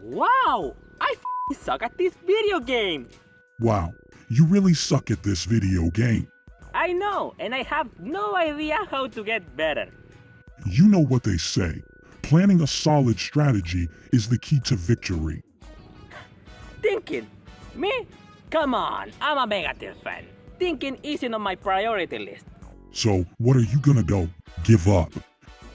Wow! I suck at this video game! Wow, you really suck at this video game. I know, and I have no idea how to get better. You know what they say. Planning a solid strategy is the key to victory. Thinking? Me? Come on, I'm a Megaten fan. Thinking isn't on my priority list. So, what are you gonna go? Give up?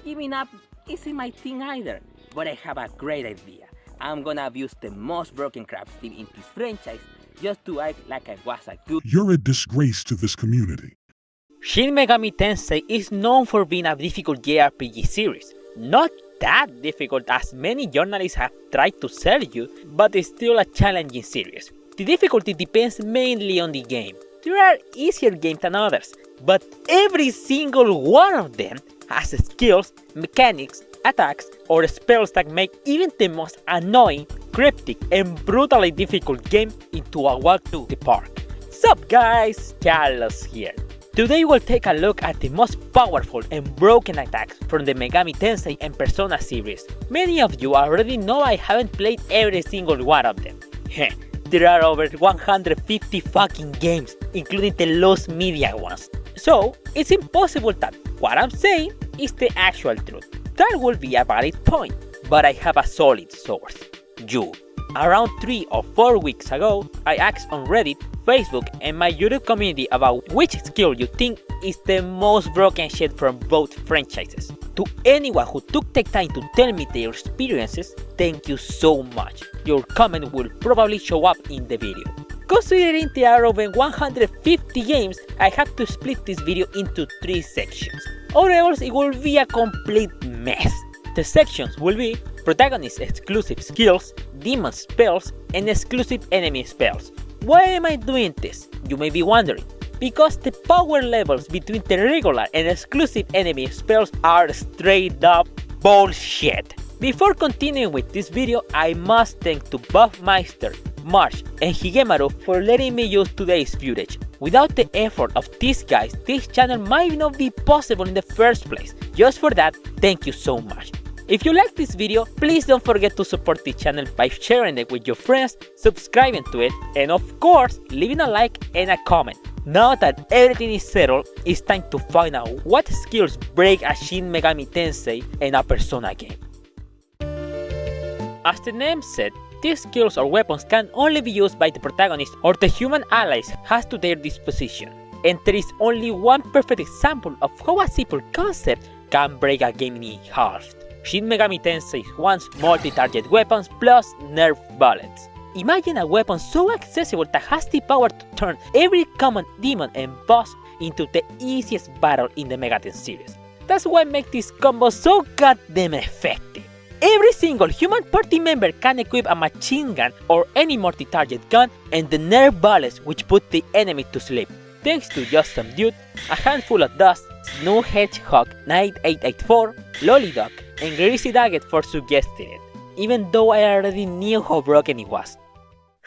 Giving up isn't my thing either, but I have a great idea. I'm gonna abuse the most broken crap team in this franchise just to act like I was a good... You're a disgrace to this community. Shin Megami Tensei is known for being a difficult JRPG series. Not that difficult as many journalists have tried to sell you, but it's still a challenging series. The difficulty depends mainly on the game. There are easier games than others, but every single one of them has skills, mechanics, attacks, or spells that make even the most annoying, cryptic, and brutally difficult game into a walk to the park. Sup guys, Carlos here. Today we'll take a look at the most powerful and broken attacks from the Megami Tensei and Persona series. Many of you already know I haven't played every single one of them. There are over 150 fucking games, including the lost media ones. So, it's impossible that what I'm saying is the actual truth. That will be a valid point, but I have a solid source. You. Around 3 or 4 weeks ago, I asked on Reddit, Facebook, and my YouTube community about which skill you think is the most broken shit from both franchises. To anyone who took the time to tell me their experiences, thank you so much. Your comment will probably show up in the video. Considering there are over 150 games, I have to split this video into 3 sections, or else it will be a complete mess. The sections will be protagonist exclusive skills, demon spells, and exclusive enemy spells. Why am I doing this? You may be wondering. Because the power levels between the regular and exclusive enemy spells are straight up bullshit. Before continuing with this video, I must thank to Buffmeister, Marsh, and Higemaru for letting me use today's footage. Without the effort of these guys, this channel might not be possible in the first place. Just for that, thank you so much. If you like this video, please don't forget to support the channel by sharing it with your friends, subscribing to it, and of course, leaving a like and a comment. Now that everything is settled, it's time to find out what skills break a Shin Megami Tensei and a Persona game. As the name said, these skills or weapons can only be used by the protagonist or the human allies has to their disposition. And there is only one perfect example of how a simple concept can break a game in half. Shin Megami Tensei wants multi-target weapons plus nerf bullets. Imagine a weapon so accessible that has the power to turn every common demon and boss into the easiest battle in the Megaten series. That's what makes this combo so goddamn effective. Every single human party member can equip a machine gun or any multi-target gun and the nerf bullets which put the enemy to sleep. Thanks to just some dude, a handful of dust, Snow Hedgehog 9884, Lollyduck, and Greasy Daggett for suggesting it, even though I already knew how broken it was.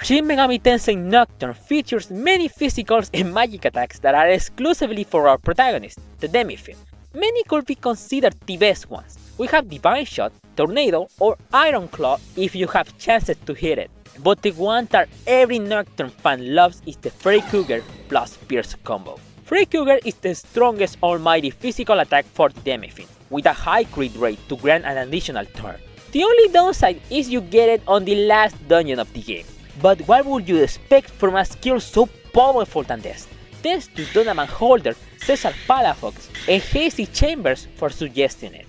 Shin Megami Tensei Nocturne features many physicals and magic attacks that are exclusively for our protagonist, the Demi-Fiend. Many could be considered the best ones. We have Divine Shot, Tornado, or Iron Claw if you have chances to hit it. But the one that every Nocturne fan loves is the Freddy Krueger plus Pierce combo. Freddy Krueger is the strongest almighty physical attack for the Demi-Fiend, with a high crit rate to grant an additional turn. The only downside is you get it on the last dungeon of the game. But what would you expect from a skill so powerful than this? Thanks to Donovan Holder, Cesar Palafox, and Hazy Chambers for suggesting it.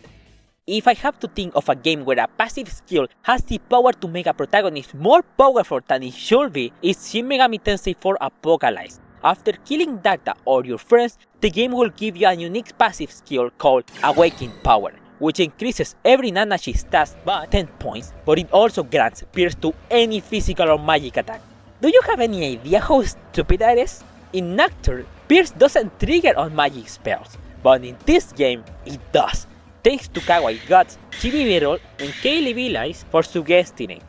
If I have to think of a game where a passive skill has the power to make a protagonist more powerful than it should be, it's Shin Megami Tensei 4 Apocalypse. After killing Data or your friends, the game will give you a unique passive skill called Awakening Power, which increases every Nanashi stat by 10 points, but it also grants Pierce to any physical or magic attack. Do you have any idea how stupid that is? In Nocturne, Pierce doesn't trigger on magic spells, but in this game, it does. Thanks to Kawaii Guts, Chibi Virol, and Kaylee Villace for suggesting it.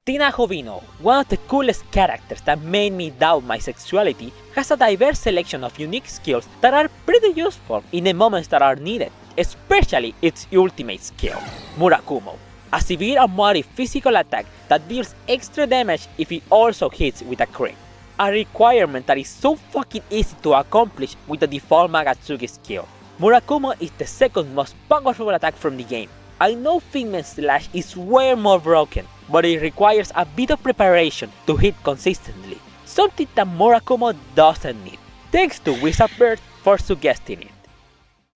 Tina Jovino, one of the coolest characters that made me doubt my sexuality, has a diverse selection of unique skills that are pretty useful in the moments that are needed, especially its ultimate skill, Murakumo. a severe armored physical attack that deals extra damage if it also hits with a crit. A requirement that is so fucking easy to accomplish with the default Magatsuki skill. Murakumo is the second most powerful attack from the game. I know Figment Slash is way more broken, but it requires a bit of preparation to hit consistently, something that Murakumo doesn't need. Thanks to Wizard Bird for suggesting it.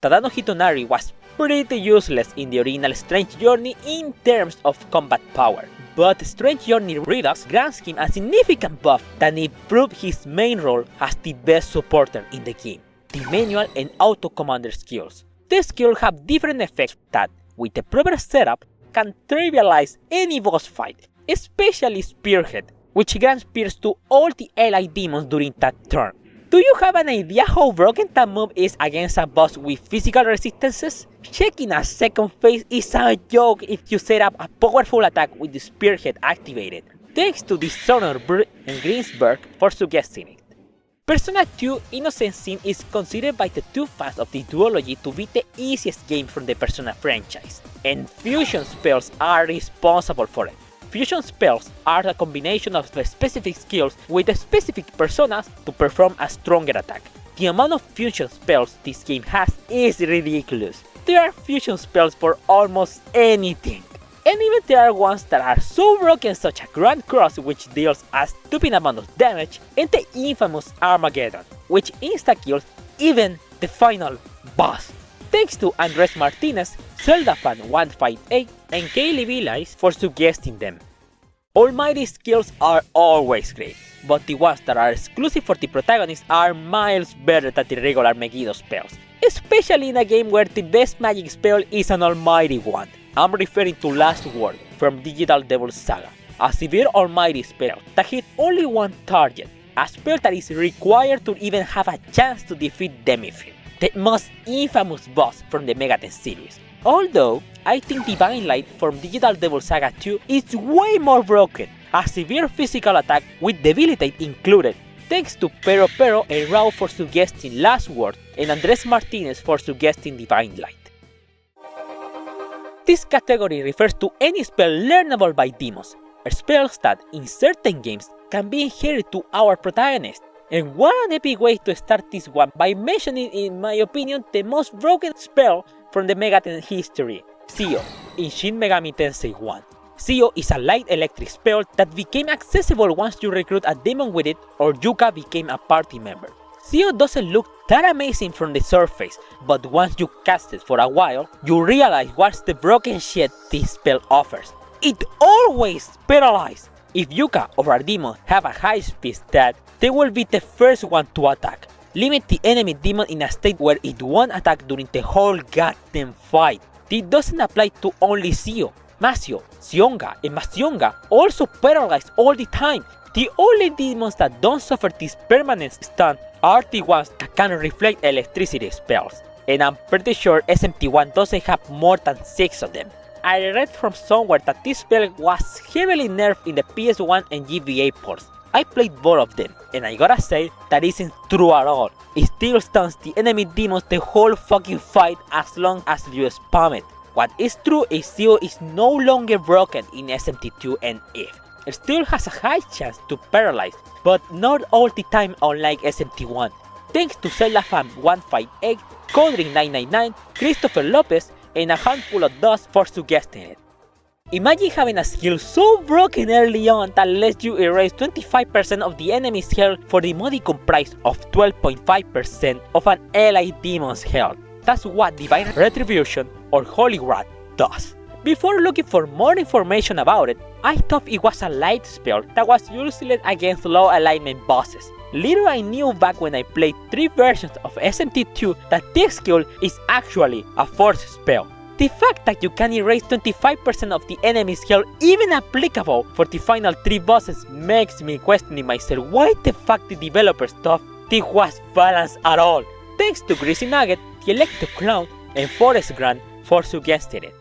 Tadano Hitonari was pretty useless in the original Strange Journey in terms of combat power, but Strange Journey Redux grants him a significant buff that improved his main role as the best supporter in the game, the manual and auto commander skills. These skills have different effects that, with the proper setup, can trivialize any boss fight, especially Spearhead, which grants spears to all the allied demons during that turn. Do you have an idea how broken that move is against a boss with physical resistances? Checking a second phase is a joke if you set up a powerful attack with the Spearhead activated. Thanks to Dishonored Bird and Greensburg for suggesting it. Persona 2 Innocent Sin is considered by the two fans of the duology to be the easiest game from the Persona franchise, and fusion spells are responsible for it. Fusion spells are a combination of specific skills with specific personas to perform a stronger attack. The amount of fusion spells this game has is ridiculous. There are fusion spells for almost anything. And even there are ones that are so broken, such as Grand Cross, which deals a stupid amount of damage, and the infamous Armageddon, which insta-kills even the final boss. Thanks to Andres Martinez, ZeldaFan158, and Kaylee Vilais for suggesting them. Almighty skills are always great, but the ones that are exclusive for the protagonist are miles better than the regular Megiddo spells, especially in a game where the best magic spell is an almighty one. I'm referring to Last Word from Digital Devil Saga, a severe almighty spell that hits only one target, a spell that is required to even have a chance to defeat Demifil, the most infamous boss from the Megaten series. Although, I think Divine Light from Digital Devil Saga 2 is way more broken, a severe physical attack with Debilitate included, thanks to Pero Pero and Rao for suggesting Last Word and Andres Martinez for suggesting Divine Light. This category refers to any spell learnable by demons, or spells that, in certain games, can be inherited to our protagonist. And what an epic way to start this one by mentioning, in my opinion, the most broken spell from the Megaten history, Sio, in Shin Megami Tensei 1. Sio is a light electric spell that became accessible once you recruit a demon with it or Yuka became a party member. Sio doesn't look that amazing from the surface, but once you cast it for a while, you realize what's the broken shit this spell offers. It always paralyzes. If Yuka or a demon have a high speed stat, they will be the first one to attack. Limit the enemy demon in a state where it won't attack during the whole goddamn fight. This doesn't apply to only Sio. Masio, Sionga, and Masionga also paralyze all the time. The only demons that don't suffer this permanent stun are the ones that can reflect electricity spells, and I'm pretty sure SMT1 doesn't have more than 6 of them. I read from somewhere that this spell was heavily nerfed in the PS1 and GBA ports. I played both of them, and I gotta say that isn't true at all. It still stuns the enemy demons the whole fucking fight as long as you spam it. What is true is Sio is no longer broken in SMT2 and Eve. It still has a high chance to paralyze, but not all the time unlike SMT1. Thanks to ZeldaFan158, Codring999, Christopher Lopez, and a handful of dust for suggesting it. Imagine having a skill so broken early on that lets you erase 25% of the enemy's health for the modicum price of 12.5% of an allied demon's health. That's what Divine Retribution or Holy Wrath does. Before looking for more information about it, I thought it was a light spell that was useless against low alignment bosses. Little I knew back when I played 3 versions of SMT2 that this skill is actually a force spell. The fact that you can erase 25% of the enemy's health even applicable for the final 3 bosses makes me questioning myself why the fuck the developers thought this was balanced at all. Thanks to Greasy Nugget, the Electro Clown, and Forest Grant for suggesting it.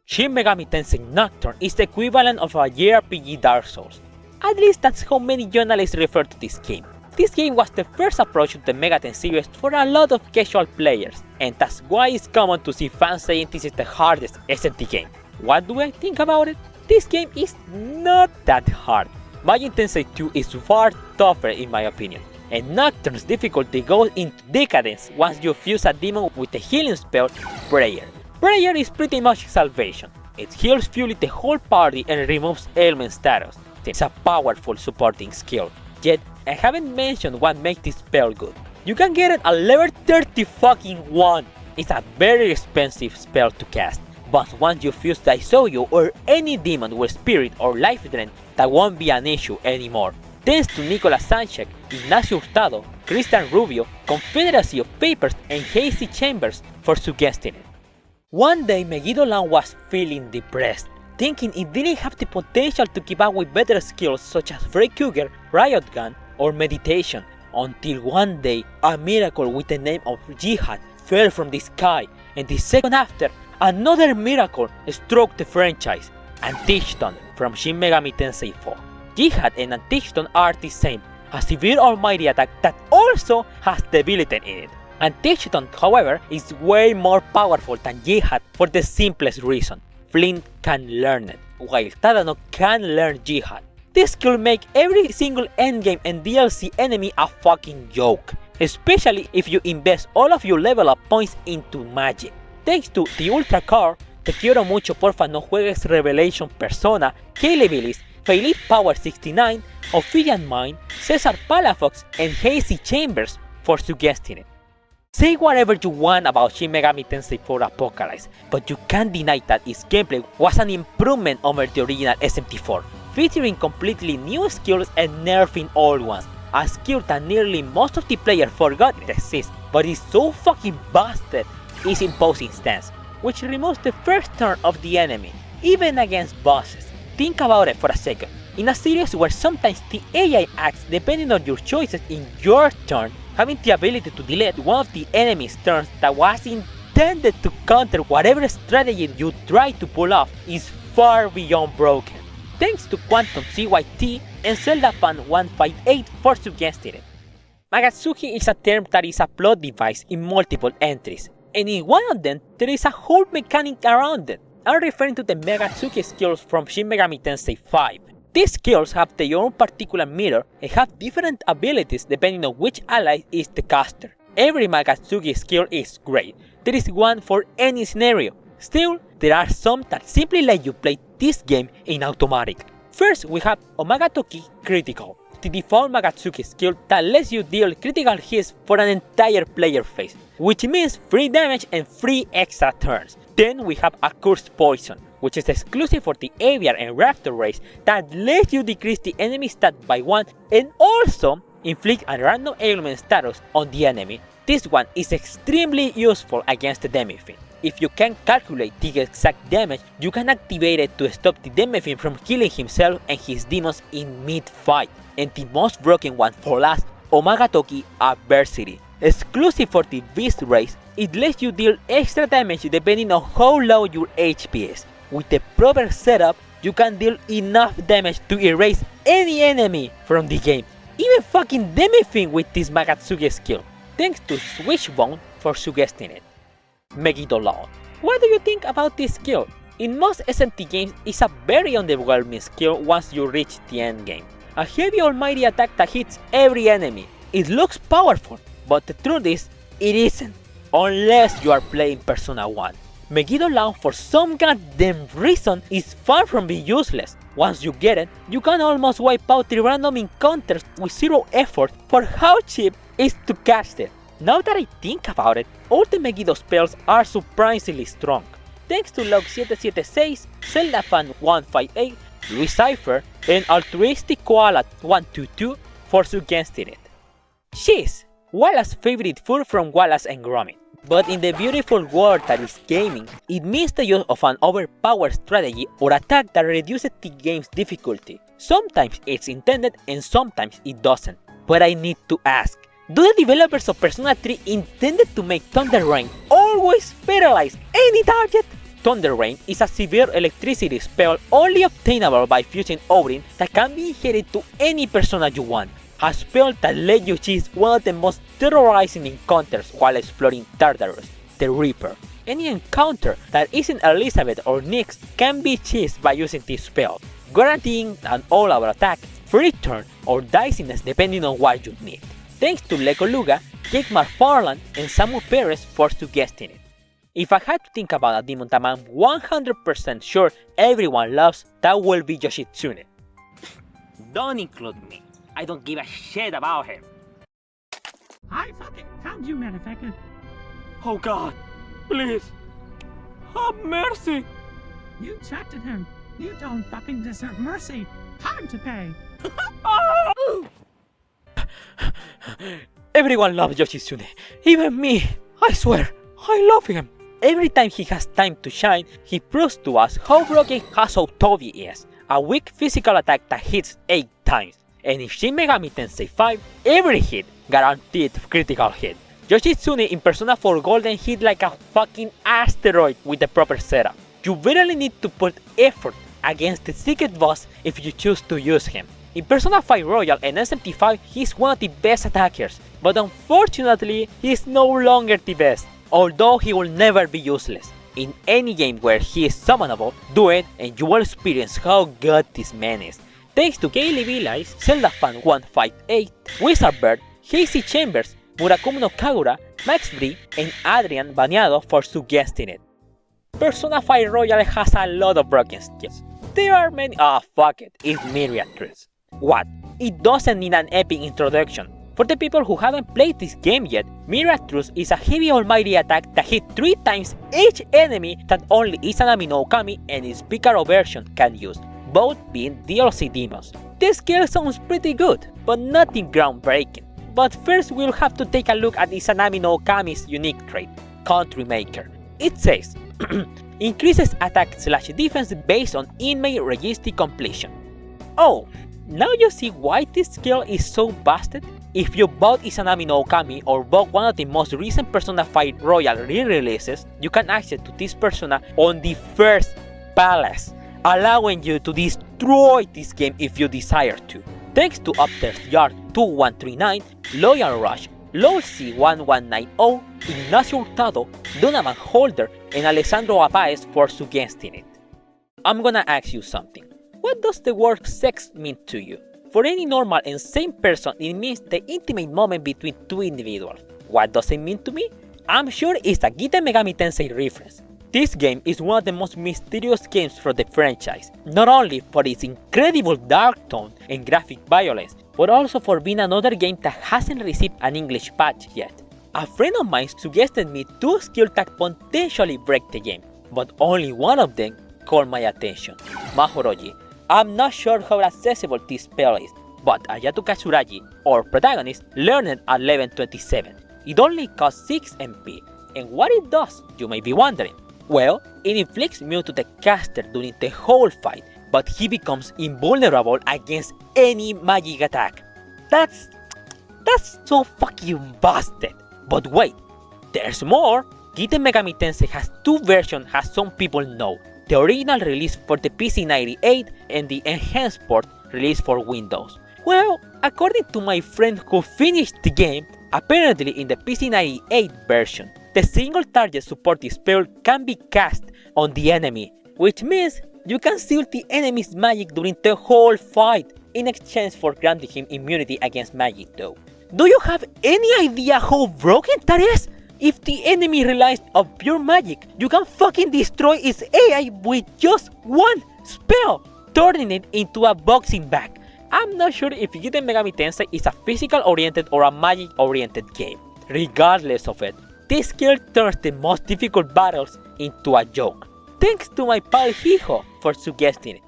Shin Megami Tensei Nocturne is the equivalent of a JRPG Dark Souls. At least that's how many journalists refer to this game. This game was the first approach to the Megaten series for a lot of casual players, and that's why it's common to see fans saying this is the hardest SMT game. What do I think about it? This game is not that hard. Majin Tensei 2 is far tougher in my opinion, and Nocturne's difficulty goes into decadence once you fuse a demon with the healing spell Prayer. Prayer is pretty much salvation. It heals fully the whole party and removes ailment status. It's a powerful supporting skill. Yet, I haven't mentioned what makes this spell good. You can get it at level 30 fucking 1. It's a very expensive spell to cast, but once you fuse Daisoyu or any demon with spirit or life drain, that won't be an issue anymore. Thanks to Nicolas Sanchez, Ignacio Hurtado, Cristian Rubio, Confederacy of Papers, and Hazy Chambers for suggesting it. One day Megiddo Land was feeling depressed, thinking it didn't have the potential to keep up with better skills such as Freikuger, Riot Gun, or Meditation, until one day a miracle with the name of Jihad fell from the sky, and the second after, another miracle struck the franchise, Antichton from Shin Megami Tensei 4. Jihad and Antichton are the same, a severe almighty attack that also has debility in it. Antichton, however, is way more powerful than Jihad for the simplest reason: Flint can learn it, while Tadano can learn Jihad. This could make every single endgame and DLC enemy a fucking joke, especially if you invest all of your level up points into magic. Thanks to the Ultra Car, Te Quiero Mucho Porfa No Juegues Revelation Persona, Kaylebilis, Failit Power 69, Ophidian Mind, Cesar Palafox, and Hazy Chambers for suggesting it. Say whatever you want about Shin Megami Tensei 4 Apocalypse, but you can't deny that its gameplay was an improvement over the original SMT4, featuring completely new skills and nerfing old ones, a skill that nearly most of the players forgot it exists, but is so fucking busted is Imposing Stance, which removes the first turn of the enemy, even against bosses. Think about it for a second. In a series where sometimes the AI acts depending on your choices in your turn, having the ability to delete one of the enemy's turns that was intended to counter whatever strategy you try to pull off is far beyond broken. Thanks to Quantum CYT and Zelda Fan 158 for suggesting it. Magatsuki is a term that is a plot device in multiple entries, and in one of them there is a whole mechanic around it. I'm referring to the Magatsuki skills from Shin Megami Tensei 5. These skills have their own particular mirror and have different abilities depending on which ally is the caster. Every Magatsuki skill is great, there is one for any scenario. Still, there are some that simply let you play this game in automatic. First we have Omagatoki Critical, the default Magatsuki skill that lets you deal critical hits for an entire player phase, which means free damage and free extra turns. Then we have Accursed Poison, which is exclusive for the Aviar and Raptor race that lets you decrease the enemy stat by 1 and also inflict a random ailment status on the enemy. This one is extremely useful against the Demifin. If you can calculate the exact damage, you can activate it to stop the Demifin from killing himself and his demons in mid-fight. And the most broken one for last, Omagatoki Adversity. Exclusive for the Beast race, it lets you deal extra damage depending on how low your HP is. With the proper setup, you can deal enough damage to erase any enemy from the game, even fucking Demifin with this Magatsuki skill. Thanks to Switchbone for suggesting it. Megiddo Land. What do you think about this skill? In most SMT games, it's a very underwhelming skill once you reach the end game. A heavy almighty attack that hits every enemy. It looks powerful, but the truth is, it isn't, unless you are playing Persona 1. Megiddo Land for some goddamn reason is far from being useless. Once you get it, you can almost wipe out the random encounters with zero effort for how cheap it is to cast it. Now that I think about it, all the Megiddo spells are surprisingly strong. Thanks to Log776, Zelda Fan 158, Luis Cypher, and Altruistic Koala 122 for suggesting it. Cheese! Wallace's favorite food from Wallace and Gromit. But in the beautiful world that is gaming, it means the use of an overpowered strategy or attack that reduces the game's difficulty. Sometimes it's intended and sometimes it doesn't. But I need to ask, do the developers of Persona 3 intended to make Thunder Rain always paralyze any target? Thunder Rain is a severe electricity spell only obtainable by fusing Odin that can be inherited to any persona you want. A spell that lets you chase one of the most terrorizing encounters while exploring Tartarus, the Reaper. any encounter that isn't Elizabeth or Nyx can be cheesed by using this spell, guaranteeing an all-out attack, free turn, or diciness depending on what you need. Thanks to Leko Luga, Jake McFarland, and Samu Perez for suggesting it. If I had to think about a demon that I'm 100% sure everyone loves, that will be Yoshitsune. Don't include me. I don't give a shit about him. I fucking found you, motherfucker. Oh God, please, have mercy. You trusted him. You don't fucking deserve mercy. Time to pay. Everyone loves Yoshitsune, even me. I swear, I love him. Every time he has time to shine, he proves to us how broken Haso Tobi is. A weak physical attack that hits 8 times. And in Shin Megami Tensei 5, every hit guaranteed critical hit. Yoshitsune in Persona 4 Golden hit like a fucking asteroid with the proper setup. You really need to put effort against the secret boss if you choose to use him. In Persona 5 Royal and SMT5, he's one of the best attackers, but unfortunately, he's no longer the best, although he will never be useless. In any game where he is summonable, do it and you will experience how good this man is. Thanks to Kaylee Vilais, ZeldaFan158, Wizardbird, Hazy Chambers, Murakumi no Kagura, Max Bree, and Adrian Baneado for suggesting it. Persona 5 Royal has a lot of broken skills. There are many. Fuck it, it's Myriad Truths. What? It doesn't need an epic introduction. For the people who haven't played this game yet, Myriad Truths is a heavy almighty attack that hits 3 times each enemy that only Izanami no Okami and its Picaro version can use, both being DLC demons. This skill sounds pretty good, but nothing groundbreaking. But first we'll have to take a look at Izanami no Okami's unique trait, Country Maker. It says, increases attack/defense based on inmate registry completion. Oh, now you see why this skill is so busted? If you bought Izanami no Okami or bought one of the most recent Persona 5 Royal re-releases, you can access to this persona on the first palace, allowing you to destroy this game if you desire to. Thanks to Upstairs Yard 2139, Loyal Rush, Lowcy 1190, Ignacio Hurtado, Donovan Holder, and Alessandro Apaez for suggesting it. I'm gonna ask you something. What does the word sex mean to you? For any normal and sane person, it means the intimate moment between two individuals. What does it mean to me? I'm sure it's a Gita Megami Tensei reference. This game is one of the most mysterious games from the franchise, not only for its incredible dark tone and graphic violence, but also for being another game that hasn't received an English patch yet. A friend of mine suggested me 2 skills that potentially break the game, but only one of them caught my attention, Mahoroji. I'm not sure how accessible this spell is, but Ayato Katsuragi, our protagonist, learned it at level 27. It only costs 6 MP, and what it does, you may be wondering. Well, it inflicts immune to the caster during the whole fight, but he becomes invulnerable against any magic attack. That's so fucking busted. But wait, there's more! Gita Megami Tensei has 2 versions as some people know. The original release for the PC 98 and the enhanced port released for Windows. Well, according to my friend who finished the game, apparently in the PC 98 version, the single target supported spell can be cast on the enemy, which means you can seal the enemy's magic during the whole fight in exchange for granting him immunity against magic though. Do you have any idea how broken that is? If the enemy relies on pure magic, you can fucking destroy its AI with just one spell, turning it into a boxing bag. I'm not sure if Gita Megami Tensei is a physical oriented or a magic oriented game. Regardless of it, this skill turns the most difficult battles into a joke. Thanks to my pal Hijo for suggesting it.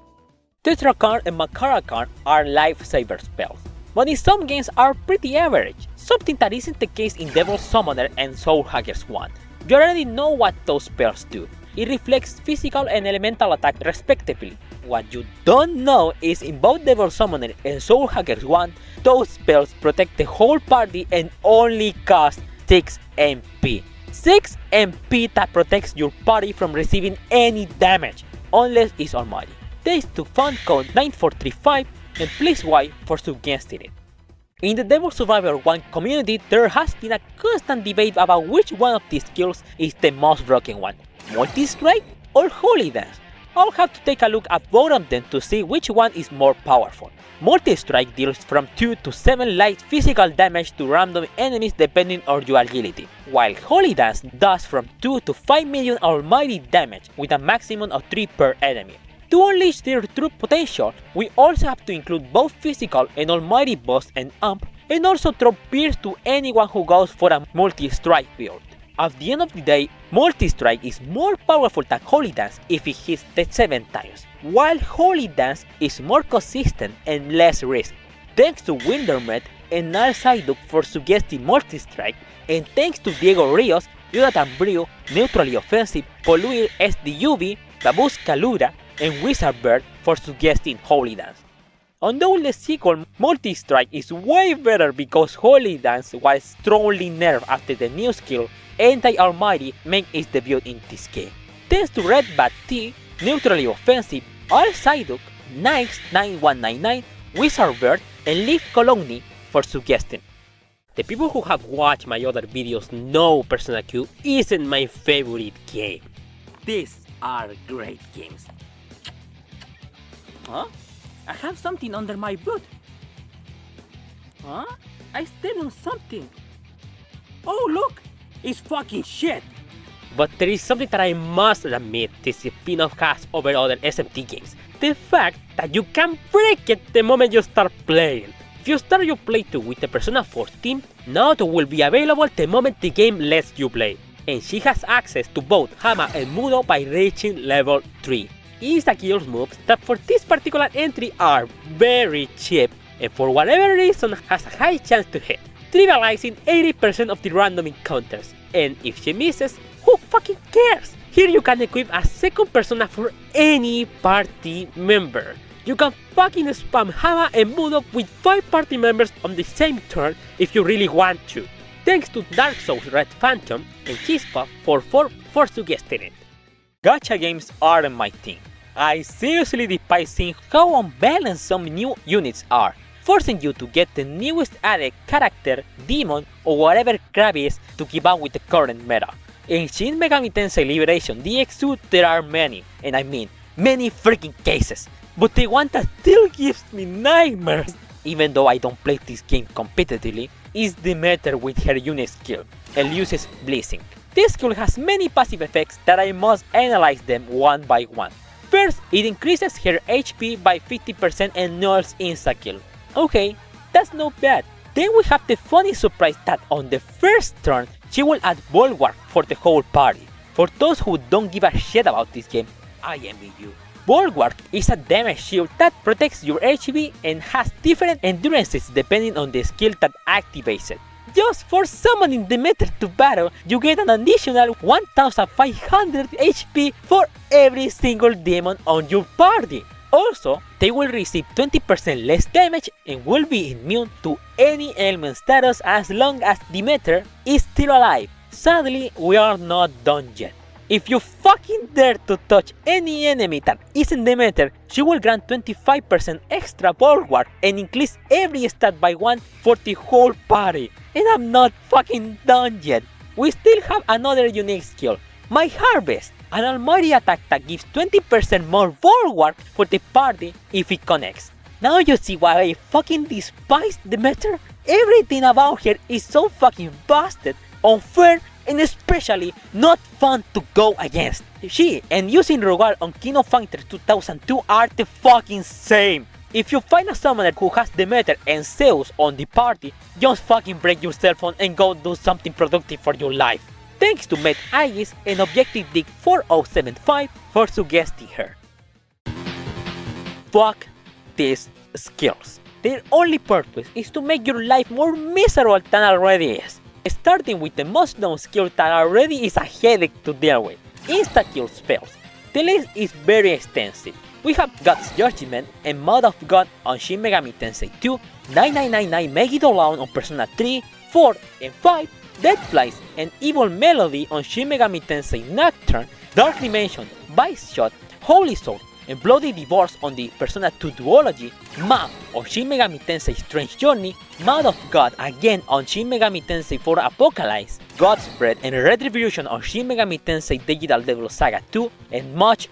Tetrakarn and Makarakarn are lifesaver spells, but in some games are pretty average, something that isn't the case in Devil Summoner and Soul Hackers 1. You already know what those spells do. It reflects physical and elemental attack respectively. What you don't know is in both Devil Summoner and Soul Hackers 1, those spells protect the whole party and only cost 6 MP. 6 MP that protects your party from receiving any damage, unless it's almighty. Thanks to FunCode9435 and Please Y for suggesting it. In the Devil Survivor 1 community, there has been a constant debate about which one of these skills is the most broken one, Multi-Strike or Holy Dance. I'll have to take a look at both of them to see which one is more powerful. Multi-Strike deals from 2 to 7 light physical damage to random enemies depending on your agility, while Holy Dance does from 2 to 5 million almighty damage with a maximum of 3 per enemy. To unleash their true potential, we also have to include both physical and almighty boss and amp, and also throw pierce to anyone who goes for a multi-strike build. At the end of the day, multi-strike is more powerful than Holy Dance if it hits the 7 times, while Holy Dance is more consistent and less risk. Thanks to Windermed and Al Saiduk for suggesting multi-strike, and thanks to Diego Rios, Jonathan Brio, Neutrally Offensive, Poluir SDUV, Babushka Lura, and Wizardbird for suggesting Holy Dance. Although the sequel Multi-Strike is way better because Holy Dance was strongly nerfed after the new skill Anti-Almighty made its debut in this game. Thanks to Red Bat T, Neutrally Offensive, Al Saiduk, Nikes9199, Wizardbird, and Leaf Cologny for suggesting. The people who have watched my other videos know Persona Q isn't my favorite game. These are great games. Huh? I have something under my boot. Huh? I stepped on something. Oh look! It's fucking shit! But there is something that I must admit this spin-off has over other SMT games. The fact that you can break it the moment you start playing. If you start your playthrough with the Persona 14, Naoto will be available the moment the game lets you play. And she has access to both Hama and Mudo by reaching level 3. Insta-Kill's moves that for this particular entry are very cheap and for whatever reason has a high chance to hit, trivializing 80% of the random encounters. And if she misses, who fucking cares? Here you can equip a second persona for any party member. You can fucking spam Hama and Mudo with 5 party members on the same turn if you really want to. Thanks to Dark Souls Red Phantom and Chispa for suggesting it. Gacha games aren't my thing. I seriously despise seeing how unbalanced some new units are, forcing you to get the newest added character, demon, or whatever crap is to keep up with the current meta. In Shin Megami Tensei Liberation DX2 there are many, and I mean many freaking cases, but the one that still gives me nightmares, even though I don't play this game competitively, is Demeter with her unit skill, Eleusis Blessing. This skill has many passive effects that I must analyze them one by one. First, it increases her HP by 50% and nulls insta-kill. Okay, that's not bad. Then we have the funny surprise that on the first turn, she will add Bulwark for the whole party. For those who don't give a shit about this game, I envy you. Bulwark is a damage shield that protects your HP and has different endurances depending on the skill that activates it. Just for summoning Demeter to battle, you get an additional 1500 HP for every single demon on your party. Also, they will receive 20% less damage and will be immune to any ailment status as long as Demeter is still alive. Sadly, we are not done yet. If you fucking dare to touch any enemy that isn't Demeter, she will grant 25% extra bulwark and increase every stat by 1 for the whole party. And I'm not fucking done yet. We still have another unique skill, My Harvest, an almighty attack that gives 20% more bulwark for the party if it connects. Now you see why I fucking despise Demeter? Everything about her is so fucking busted, unfair, and especially not fun to go against. She and using Rogal on King of Fighters 2002 are the fucking same. If you find a summoner who has Demeter and Zeus on the party, just fucking break your cell phone and go do something productive for your life. Thanks to Met Aegis and Objective Dig 4075 for suggesting her. Fuck these skills. Their only purpose is to make your life more miserable than already is. Starting with the most known skill that already is a headache to deal with, insta-kill spells. The list is very extensive. We have God's Judgment and Mouth of God on Shin Megami Tensei 2, 9999 Megiddo on Persona 3, 4, and 5, Deadflies and Evil Melody on Shin Megami Tensei Nocturne, Dark Dimension, Vice Shot, Holy Sword, and Bloody Divorce on the Persona 2 duology, Map or Shin Megami Tensei Strange Journey, Mouth of God again on Shin Megami Tensei 4 Apocalypse, Godspread and Retribution on Shin Megami Tensei Digital Devil Saga 2, and much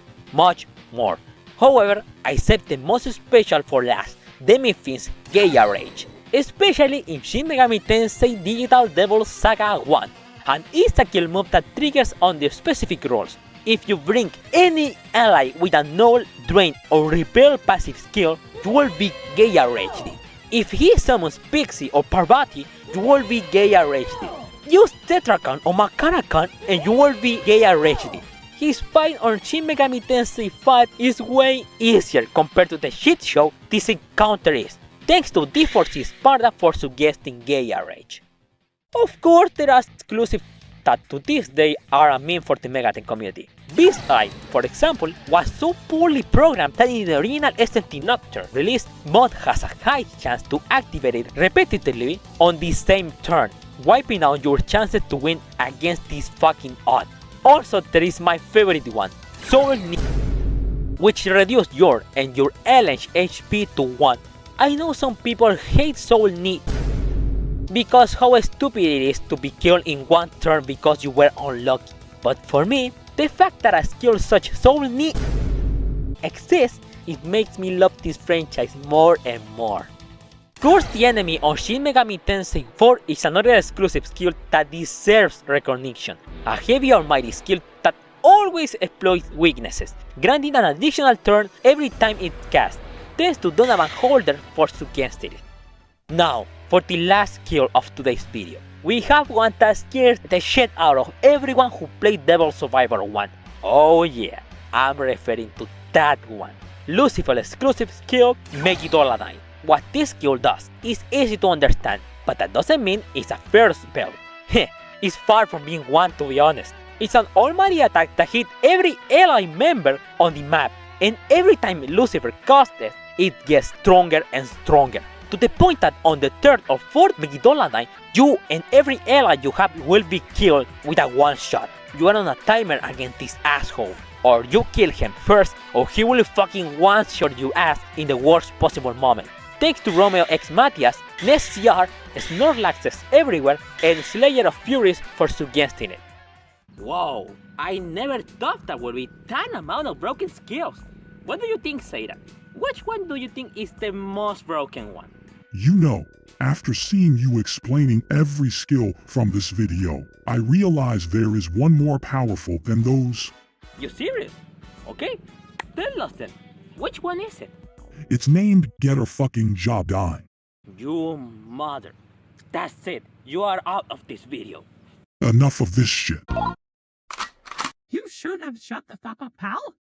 more. However, I saved the most special for last, Demi-Fiend's Gaia Rage, especially in Shin Megami Tensei Digital Devil Saga 1, an insta-kill move that triggers on the specific rolls. If you bring any ally with a null, drain or repel passive skill, you will be Gaia Raged. If he summons Pixie or Parvati, you will be Gaia Raged. Use Tetrakan or Makarakan and you will be Gaia Raged. His fight on Shin Megami Tensei 5 is way easier compared to the shit show this encounter is. Thanks to D4C Sparta for suggesting Gaia Rage. Of course, there are exclusive that to this day are a meme for the Megaten community. Beast Eye, for example, was so poorly programmed that in the original SMT Nocturne release, Mod has a high chance to activate it repetitively on the same turn, wiping out your chances to win against this fucking odd. Also, there is my favorite one, Soul Knee, which reduces your and your LH HP to 1. I know some people hate Soul Knee because how stupid it is to be killed in one turn because you were unlucky. But for me, the fact that a skill such Soul Knee exists, it makes me love this franchise more and more. Curse the Enemy on Shin Megami Tensei 4 is another exclusive skill that deserves recognition. A heavy almighty skill that always exploits weaknesses, granting an additional turn every time it casts. Thanks to Donovan Holder for suggesting it. Now, for the last skill of today's video, we have one that scares the shit out of everyone who played Devil Survivor 1. Oh yeah, I'm referring to that one. Lucifer's exclusive skill, Megidoladyne. What this skill does is easy to understand, but that doesn't mean it's a fair spell. Heh, it's far from being one, to be honest. It's an almighty attack that hits every ally member on the map, and every time Lucifer casts it, it gets stronger and stronger, to the point that on the 3rd or 4th Megidoladyne, you and every ally you have will be killed with a one shot. You are on a timer against this asshole, or you kill him first, or he will fucking one shot your ass in the worst possible moment. Thanks to Romeo X Matias, NestCR, Snorlaxes everywhere, and Slayer of Furies for suggesting it. Whoa, I never thought there would be that amount of broken skills. What do you think, Seiran? Which one do you think is the most broken one? You know, after seeing you explaining every skill from this video, I realize there is one more powerful than those. You serious? Okay, tell us then. Which one is it? It's named Get a Fucking Job Done. You mother. That's it. You are out of this video. Enough of this shit. You should have shut the fuck up, pal.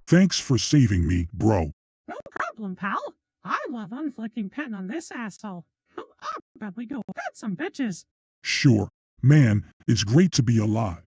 Thanks for saving me, bro. No problem, pal. I love unflicking pen on this asshole. I'll probably go pet some bitches. Sure. Man, it's great to be alive.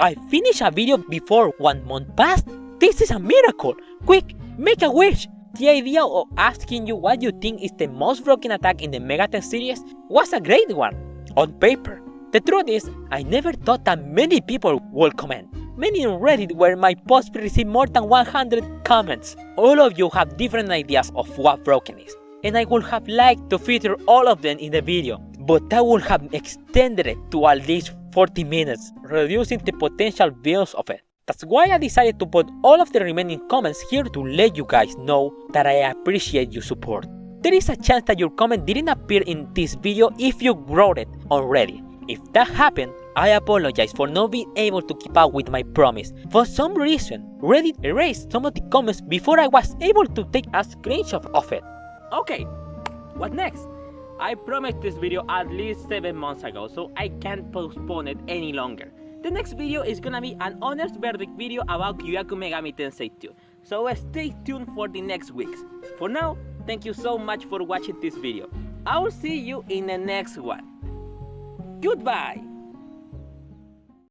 I finished a video before 1 month passed? This is a miracle! Quick, make a wish! The idea of asking you what you think is the most broken attack in the Megaten series was a great one, on paper. The truth is, I never thought that many people would comment. Many on Reddit where my post received more than 100 comments. All of you have different ideas of what broken is, and I would have liked to feature all of them in the video, but that would have extended it to at least 40 minutes, reducing the potential views of it. That's why I decided to put all of the remaining comments here to let you guys know that I appreciate your support. There is a chance that your comment didn't appear in this video if you wrote it already. If that happened, I apologize for not being able to keep up with my promise. For some reason, Reddit erased some of the comments before I was able to take a screenshot of it. Okay, what next? I promised this video at least 7 months ago, so I can't postpone it any longer. The next video is gonna be an honest verdict video about Kyoyaku Megami Tensei 2, so stay tuned for the next weeks. For now, thank you so much for watching this video. I will see you in the next one. Goodbye!